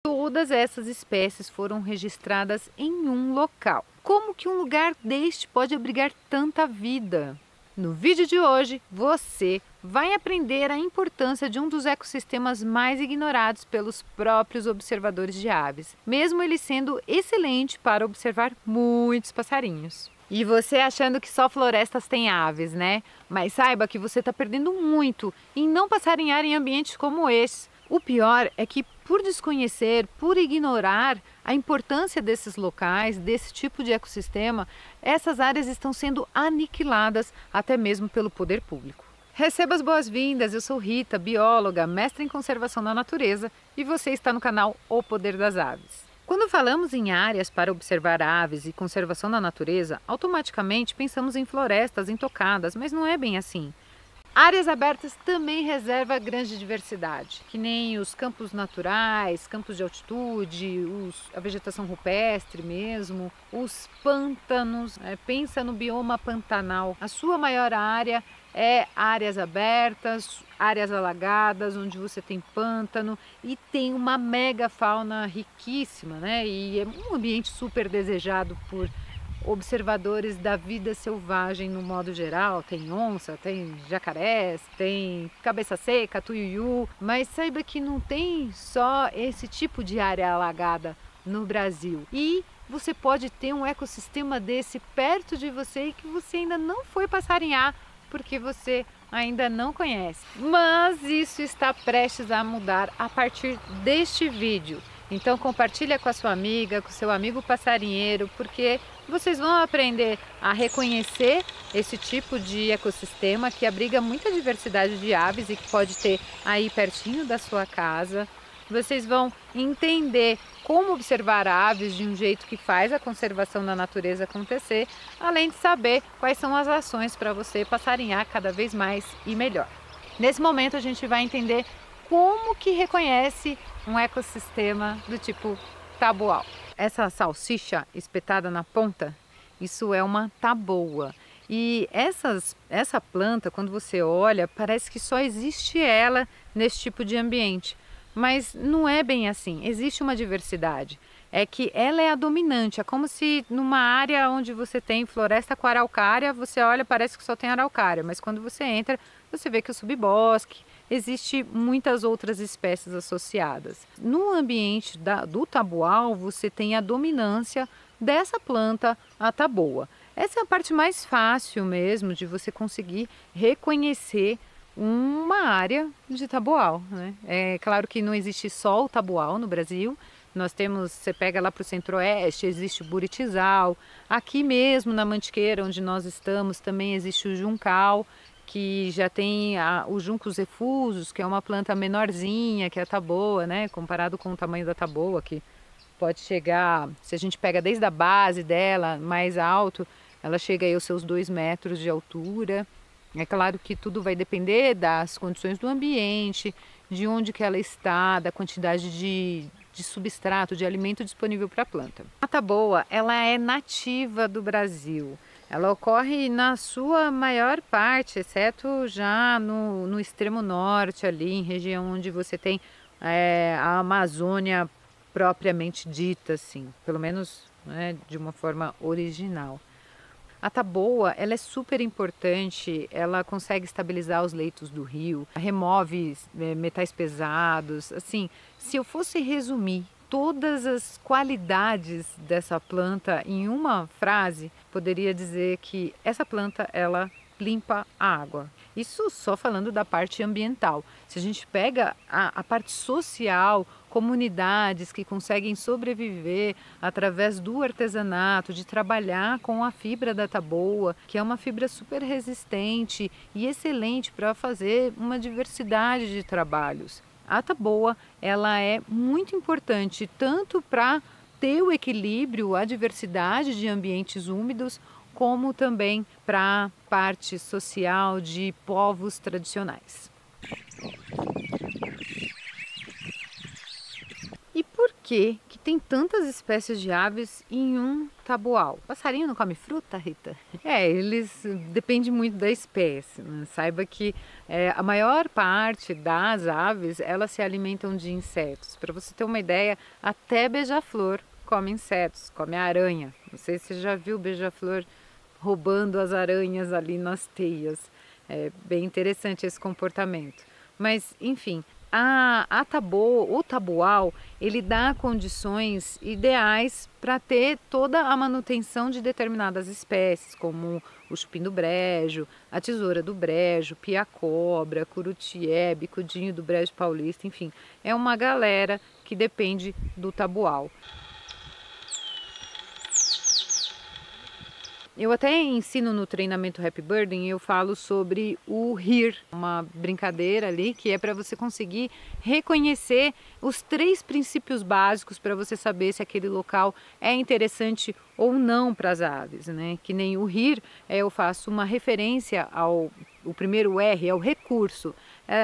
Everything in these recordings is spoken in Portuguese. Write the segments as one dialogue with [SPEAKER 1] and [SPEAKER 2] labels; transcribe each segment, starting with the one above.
[SPEAKER 1] Todas essas espécies foram registradas em um local. Como que um lugar deste pode abrigar tanta vida? No vídeo de hoje, você vai aprender a importância de um dos ecossistemas mais ignorados pelos próprios observadores de aves, mesmo ele sendo excelente para observar muitos passarinhos. E você achando que só florestas têm aves, né? Mas saiba que você está perdendo muito em não passarinhar em ambientes como esse. O pior é que, por desconhecer, por ignorar a importância desses locais, desse tipo de ecossistema, essas áreas estão sendo aniquiladas até mesmo pelo poder público. Receba as boas-vindas, eu sou Rita, bióloga, mestra em conservação da natureza, e você está no canal O Poder das Aves. Quando falamos em áreas para observar aves e conservação da natureza, automaticamente pensamos em florestas intocadas, mas não é bem assim. Áreas abertas também reserva grande diversidade, que nem os campos naturais, campos de altitude, a vegetação rupestre mesmo, os pântanos, pensa no bioma pantanal. A sua maior área é áreas abertas, áreas alagadas, onde você tem pântano e tem uma mega fauna riquíssima, né? E é um ambiente super desejado por observadores da vida selvagem no modo geral. Tem onça, tem jacarés, tem cabeça seca, tuiuiu, mas saiba que não tem só esse tipo de área alagada no Brasil. E você pode ter um ecossistema desse perto de você e que você ainda não foi passarinhar porque você ainda não conhece. Mas isso está prestes a mudar a partir deste vídeo. Então compartilha com a sua amiga, com seu amigo passarinheiro, porque vocês vão aprender a reconhecer esse tipo de ecossistema que abriga muita diversidade de aves e que pode ter aí pertinho da sua casa. Vocês vão entender como observar aves de um jeito que faz a conservação da natureza acontecer, além de saber quais são as ações para você passarinhar cada vez mais e melhor. Nesse momento a gente vai entender como que reconhece um ecossistema do tipo taboal. Essa salsicha espetada na ponta, isso é uma taboa. E essa planta, quando você olha, parece que só existe ela nesse tipo de ambiente. Mas não é bem assim, existe uma diversidade. É que ela é a dominante, é como se numa área onde você tem floresta com araucária, você olha, parece que só tem araucária, mas quando você entra, você vê que o subbosque, existe muitas outras espécies associadas. No ambiente do taboal, você tem a dominância dessa planta, a taboa. Essa é a parte mais fácil mesmo de você conseguir reconhecer uma área de taboal, né? É claro que não existe só o taboal no Brasil. Nós temos, você pega lá para o centro-oeste, existe o buritizal. Aqui mesmo na Mantiqueira, onde nós estamos, também existe o juncal, que já tem os juncos efusos, que é uma planta menorzinha, que é a taboa, né? Comparado com o tamanho da taboa, que pode chegar, se a gente pega desde a base dela, mais alto, ela chega aí aos seus 2 metros de altura. É claro que tudo vai depender das condições do ambiente, de onde que ela está, da quantidade de substrato, de alimento disponível para a planta. A taboa, ela é nativa do Brasil. Ela ocorre na sua maior parte, exceto já no extremo norte, ali em região onde você tem a Amazônia propriamente dita, assim, pelo menos, né, de uma forma original. A taboa, ela é super importante, ela consegue estabilizar os leitos do rio, remove metais pesados. Assim, se eu fosse resumir todas as qualidades dessa planta em uma frase, poderia dizer que essa planta, ela limpa a água. Isso só falando da parte ambiental. Se a gente pega a parte social, comunidades que conseguem sobreviver através do artesanato, de trabalhar com a fibra da taboa, que é uma fibra super resistente e excelente para fazer uma diversidade de trabalhos. A taboa, ela é muito importante tanto para ter o equilíbrio, a diversidade de ambientes úmidos, como também para a parte social de povos tradicionais. E por que que tem tantas espécies de aves em um tabual? Passarinho não come fruta, Rita? Eles dependem muito da espécie, né? Saiba que a maior parte das aves, elas se alimentam de insetos. Para você ter uma ideia, até beija-flor come insetos, come aranha. Não sei se você já viu o beija-flor roubando as aranhas ali nas teias. É bem interessante esse comportamento. Mas, enfim, o tabual, ele dá condições ideais para ter toda a manutenção de determinadas espécies, como o chupim do brejo, a tesoura do brejo, pia-cobra, curutié, bicudinho do brejo paulista, enfim, é uma galera que depende do tabual. Eu até ensino no treinamento Happy Birding, eu falo sobre o Hear, uma brincadeira ali que é para você conseguir reconhecer os 3 princípios básicos para você saber se aquele local é interessante ou não para as aves, né? Que nem o Hear, eu faço uma referência o primeiro R é o recurso.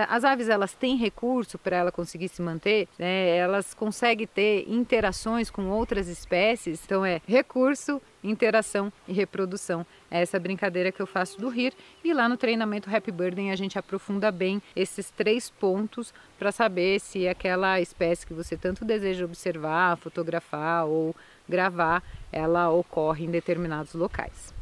[SPEAKER 1] As aves, elas têm recurso para ela conseguir se manter, né? Elas conseguem ter interações com outras espécies, então é recurso, interação e reprodução. É essa brincadeira que eu faço do Hear, e lá no treinamento Happy Birding a gente aprofunda bem esses 3 pontos para saber se aquela espécie que você tanto deseja observar, fotografar ou gravar, ela ocorre em determinados locais.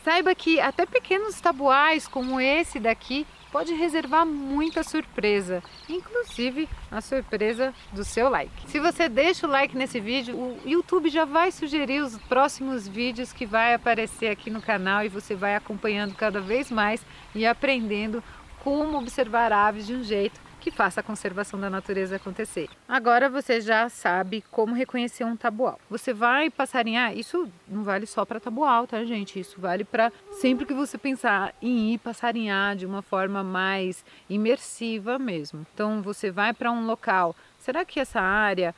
[SPEAKER 1] Saiba que até pequenos tabuais como esse daqui pode reservar muita surpresa, inclusive a surpresa do seu like. Se você deixa o like nesse vídeo, o YouTube já vai sugerir os próximos vídeos que vai aparecer aqui no canal e você vai acompanhando cada vez mais e aprendendo como observar aves de um jeito que faça a conservação da natureza acontecer. Agora você já sabe como reconhecer um tabual. Você vai passarinhar, isso não vale só para tabual, tá, gente? Isso vale para sempre que você pensar em ir passarinhar de uma forma mais imersiva mesmo. Então você vai para um local, será que essa área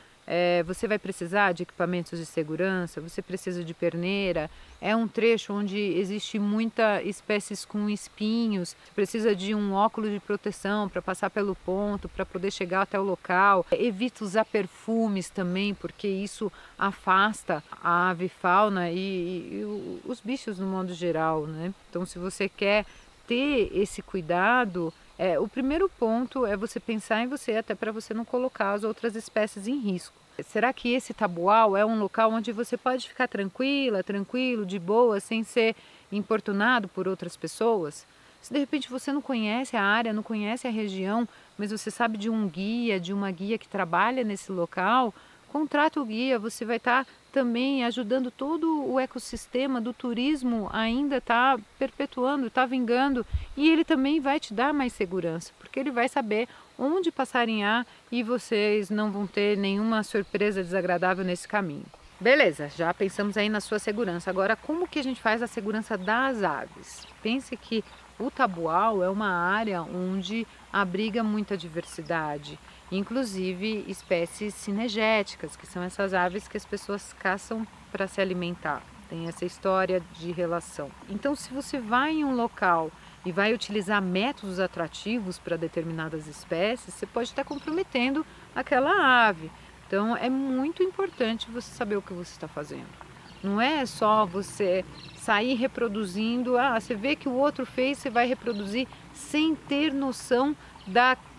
[SPEAKER 1] você vai precisar de equipamentos de segurança? Você precisa de perneira? É um trecho onde existe muita espécies com espinhos, você precisa de um óculos de proteção para passar pelo ponto, para poder chegar até o local. Evita usar perfumes também, porque isso afasta a avifauna e os bichos no modo geral, né? Então, se você quer ter esse cuidado, o primeiro ponto é você pensar em você, até para você não colocar as outras espécies em risco. Será que esse tabual é um local onde você pode ficar tranquila, tranquilo, de boa, sem ser importunado por outras pessoas? Se de repente você não conhece a área, não conhece a região, mas você sabe de um guia, de uma guia que trabalha nesse local, contrata o guia, você vai estar também ajudando todo o ecossistema do turismo, ainda está perpetuando, está vingando, e ele também vai te dar mais segurança, porque ele vai saber onde passarinhar e vocês não vão ter nenhuma surpresa desagradável nesse caminho. Beleza, já pensamos aí na sua segurança. Agora, como que a gente faz a segurança das aves? Pense que o tabual é uma área onde abriga muita diversidade, inclusive espécies cinegéticas, que são essas aves que as pessoas caçam para se alimentar. Tem essa história de relação. Então, se você vai em um local e vai utilizar métodos atrativos para determinadas espécies, você pode estar comprometendo aquela ave. Então, é muito importante você saber o que você está fazendo. Não é só você sair reproduzindo, você vê que o outro fez, você vai reproduzir sem ter noção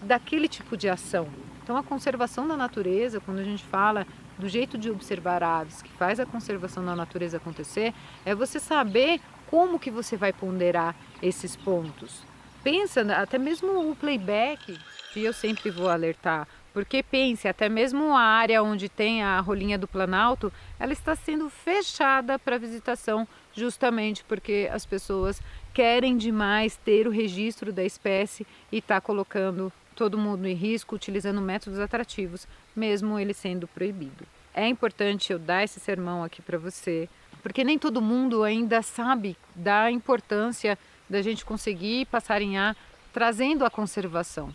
[SPEAKER 1] daquele tipo de ação. Então, a conservação da natureza, quando a gente fala do jeito de observar aves que faz a conservação da natureza acontecer, é você saber como que você vai ponderar esses pontos. Pensa, até mesmo o playback, que eu sempre vou alertar, porque pense, até mesmo a área onde tem a rolinha do Planalto, ela está sendo fechada para visitação, justamente porque as pessoas querem demais ter o registro da espécie e está colocando todo mundo em risco, utilizando métodos atrativos, mesmo ele sendo proibido. É importante eu dar esse sermão aqui para você, porque nem todo mundo ainda sabe da importância da gente conseguir passarinhar trazendo a conservação,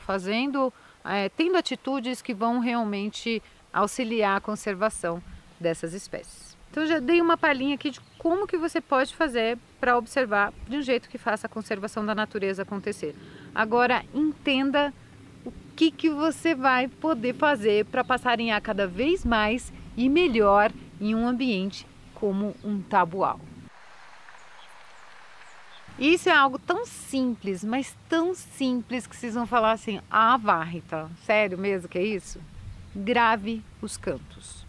[SPEAKER 1] tendo atitudes que vão realmente auxiliar a conservação dessas espécies. Então já dei uma palhinha aqui de como que você pode fazer para observar de um jeito que faça a conservação da natureza acontecer. Agora entenda que você vai poder fazer para passarinhar cada vez mais e melhor em um ambiente como um tabual. Isso é algo tão simples, mas tão simples que vocês vão falar assim: ah, Varrita, sério mesmo que é isso? Grave os cantos.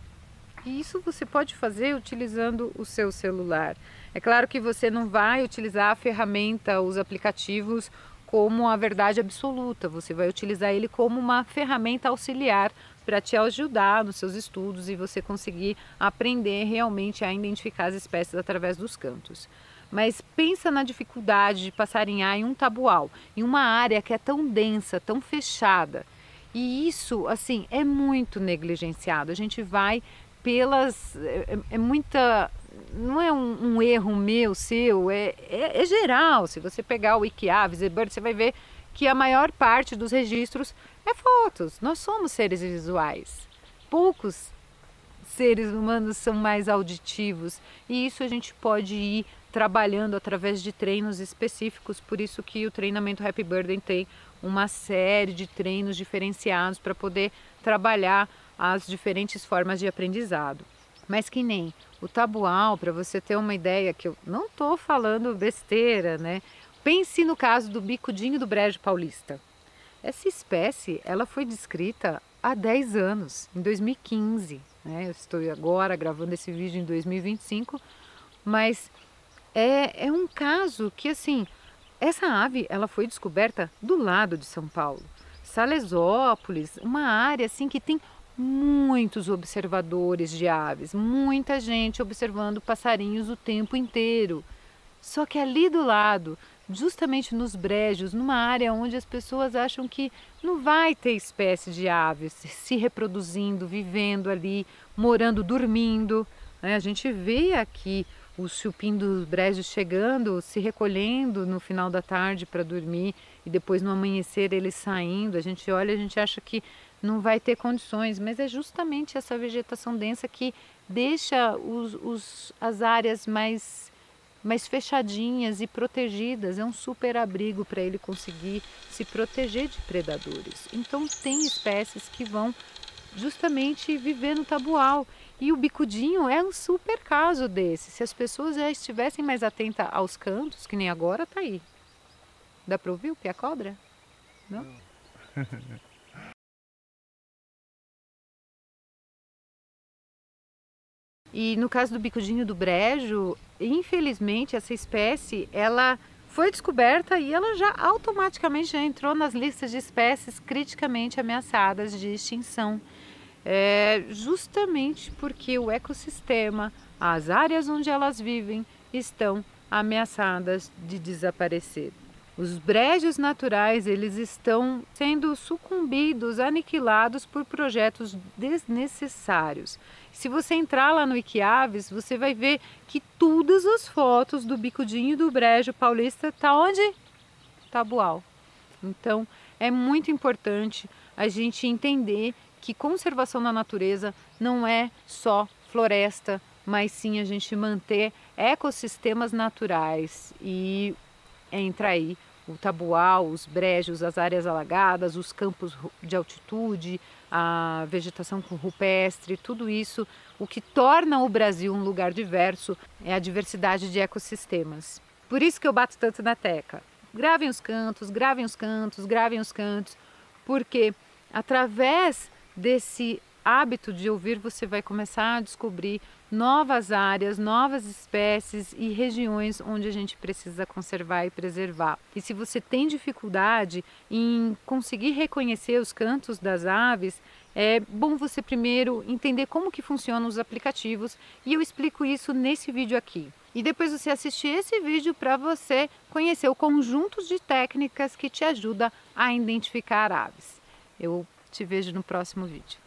[SPEAKER 1] E isso você pode fazer utilizando o seu celular. É claro que você não vai utilizar a ferramenta, os aplicativos como a verdade absoluta. Você vai utilizar ele como uma ferramenta auxiliar para te ajudar nos seus estudos e você conseguir aprender realmente a identificar as espécies através dos cantos. Mas pensa na dificuldade de passarinhar em um tabual, em uma área que é tão densa, tão fechada. E isso, assim, é muito negligenciado. A gente vai pelas... muita... Não é um erro meu, seu, é geral. Se você pegar o Wikiaves, eBird, você vai ver que a maior parte dos registros é fotos. Nós somos seres visuais. Poucos seres humanos são mais auditivos. E isso a gente pode ir trabalhando através de treinos específicos, por isso que o treinamento Happy Birding tem uma série de treinos diferenciados para poder trabalhar as diferentes formas de aprendizado. Mas que nem o tabual, para você ter uma ideia, que eu não estou falando besteira, né? Pense no caso do bicudinho do brejo paulista. Essa espécie, ela foi descrita há 10 anos, em 2015, né? Eu estou agora gravando esse vídeo em 2025, mas é um caso que, assim, essa ave ela foi descoberta do lado de São Paulo. Salesópolis, uma área assim que tem muitos observadores de aves, muita gente observando passarinhos o tempo inteiro. Só que ali do lado, justamente nos brejos, numa área onde as pessoas acham que não vai ter espécie de aves se reproduzindo, vivendo ali, morando, dormindo, né? A gente vê aqui o chupim dos brejos chegando, se recolhendo no final da tarde para dormir e depois no amanhecer eles saindo. A gente olha, a gente acha que não vai ter condições, mas é justamente essa vegetação densa que deixa as áreas mais fechadinhas e protegidas. É um super abrigo para ele conseguir se proteger de predadores. Então tem espécies que vão justamente viver no tabual. E o bicudinho é um super caso desse. Se as pessoas já estivessem mais atentas aos cantos, que nem agora, tá aí. Dá para ouvir o pia-cobra? Não? E no caso do bicudinho do brejo, infelizmente essa espécie, ela foi descoberta e ela já automaticamente já entrou nas listas de espécies criticamente ameaçadas de extinção. Justamente porque o ecossistema, as áreas onde elas vivem, estão ameaçadas de desaparecer. Os brejos naturais, eles estão sendo sucumbidos, aniquilados por projetos desnecessários. Se você entrar lá no Wikiaves, você vai ver que todas as fotos do bicudinho do brejo paulista tá onde? Tabual. Então, é muito importante a gente entender que conservação da natureza não é só floresta, mas sim a gente manter ecossistemas naturais, e entra aí o tabual, os brejos, as áreas alagadas, os campos de altitude, a vegetação rupestre, tudo isso. O que torna o Brasil um lugar diverso é a diversidade de ecossistemas. Por isso que eu bato tanto na tecla. Gravem os cantos, gravem os cantos, gravem os cantos, porque através desse hábito de ouvir, você vai começar a descobrir novas áreas, novas espécies e regiões onde a gente precisa conservar e preservar. E se você tem dificuldade em conseguir reconhecer os cantos das aves, é bom você primeiro entender como que funcionam os aplicativos, e eu explico isso nesse vídeo aqui. E depois você assistir esse vídeo para você conhecer o conjunto de técnicas que te ajuda a identificar aves. Eu te vejo no próximo vídeo.